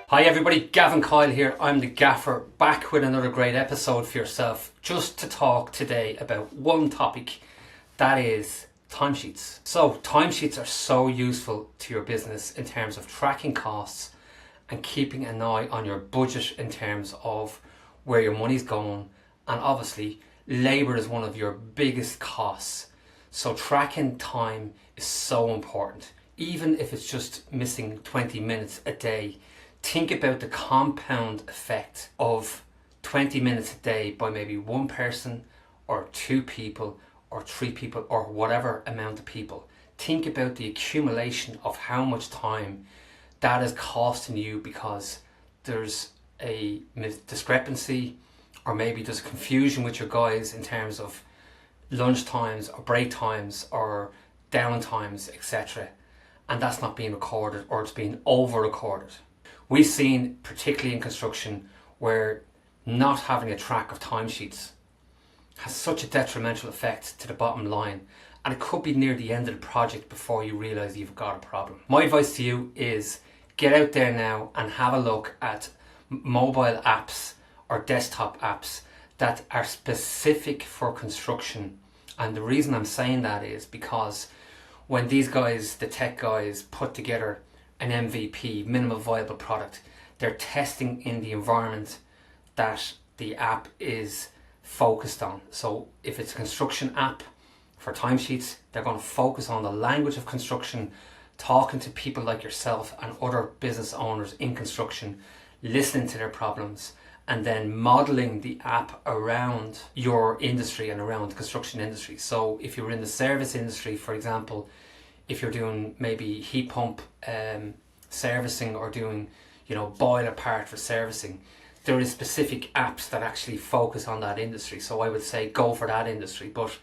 Hi everybody, Gavin Kyle here. I'm the Gaffer, back with another great episode for yourself, just to talk today about one topic, that is timesheets. So timesheets are so useful to your business in terms of tracking costs and keeping an eye on your budget in terms of where your money's going, and obviously labour is one of your biggest costs. So tracking time is so important. Even if it's just missing 20 minutes a day, think about the compound effect of 20 minutes a day by maybe one person or two people or three people or whatever amount of people. Think about the accumulation of how much time that is costing you because there's a discrepancy, or maybe there's a confusion with your guys in terms of lunch times or break times or down times, etc. And that's not being recorded, or it's being over recorded. We've seen, particularly in construction, where not having a track of timesheets has such a detrimental effect to the bottom line, and it could be near the end of the project before you realise you've got a problem. My advice to you is get out there now and have a look at mobile apps or desktop apps that are specific for construction. And the reason I'm saying that is because when these guys, the tech guys, put together an MVP, minimum viable product, they're testing in the environment that the app is focused on. So if it's a construction app for timesheets, they're going to focus on the language of construction, talking to people like yourself and other business owners in construction, listening to their problems, and then modeling the app around your industry and around the construction industry. So if you're in the service industry, for example, if you're doing maybe heat pump servicing, or doing, boiler part for servicing, there is specific apps that actually focus on that industry. So I would say go for that industry. But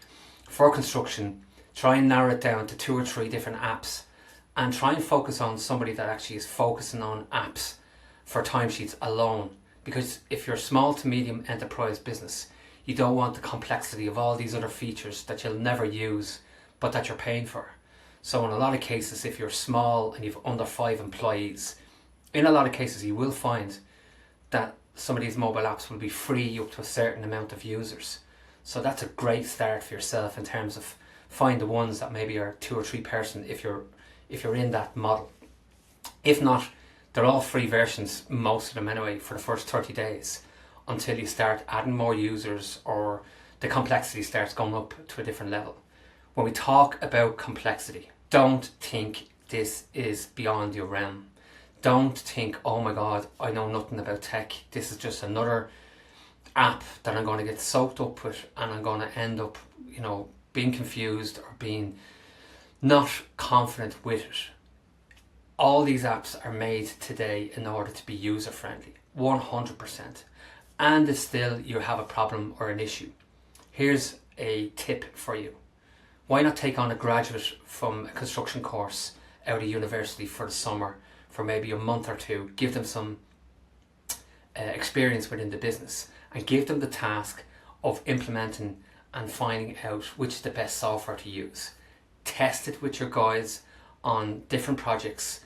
for construction, try and narrow it down to 2 or 3 different apps, and try and focus on somebody that actually is focusing on apps for timesheets alone. Because if you're a small to medium enterprise business, you don't want the complexity of all these other features that you'll never use, but that you're paying for. So in a lot of cases, if you're small and you've under 5 employees, in a lot of cases you will find that some of these mobile apps will be free up to a certain amount of users. So that's a great start for yourself in terms of find the ones that maybe are 2 or 3 person if you're in that model. If not, they're all free versions, most of them anyway, for the first 30 days until you start adding more users or the complexity starts going up to a different level. When we talk about complexity, don't think this is beyond your realm. Don't think, oh my God, I know nothing about tech. This is just another app that I'm going to get soaked up with, and I'm going to end up, being confused or being not confident with it. All these apps are made today in order to be user friendly, 100%. And if still you have a problem or an issue, here's a tip for you. Why not take on a graduate from a construction course out of university for the summer, for maybe a month or 2, give them some experience within the business, and give them the task of implementing and finding out which is the best software to use. Test it with your guys on different projects,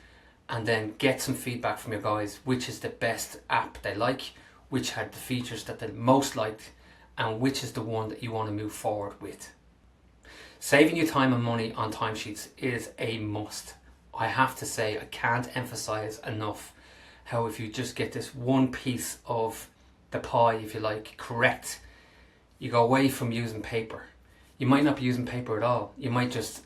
and then get some feedback from your guys, which is the best app they like, which had the features that they most liked, and which is the one that you want to move forward with. Saving you time and money on timesheets is a must. I have to say, I can't emphasize enough how if you just get this one piece of the pie, if you like, correct, you go away from using paper. You might not be using paper at all. You might just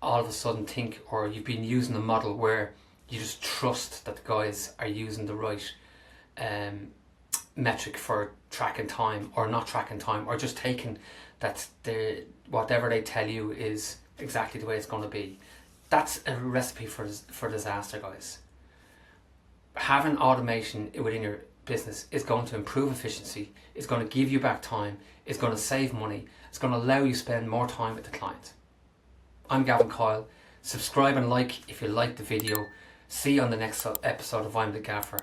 all of a sudden think, or you've been using a model where you just trust that the guys are using the right metric for tracking time, or not tracking time, or just taking that whatever they tell you is exactly the way it's going to be. That's a recipe for disaster, guys. Having automation within your business is going to improve efficiency, it's going to give you back time, it's going to save money, it's going to allow you to spend more time with the client. I'm Gavin Kyle. Subscribe and like if you liked the video. See you on the next episode of I'm the Gaffer.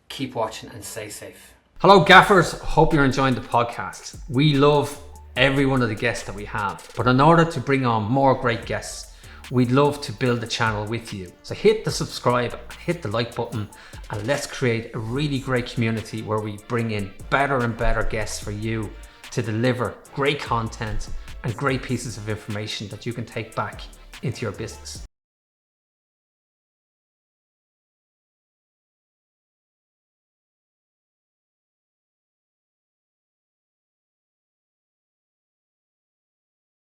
Keep watching and stay safe. Hello Gaffers, hope you're enjoying the podcast. We love every one of the guests that we have, but in order to bring on more great guests, We'd love to build the channel with you. So hit the subscribe, hit the like button, and let's create a really great community where we bring in better and better guests for you to deliver great content and great pieces of information that you can take back into your business.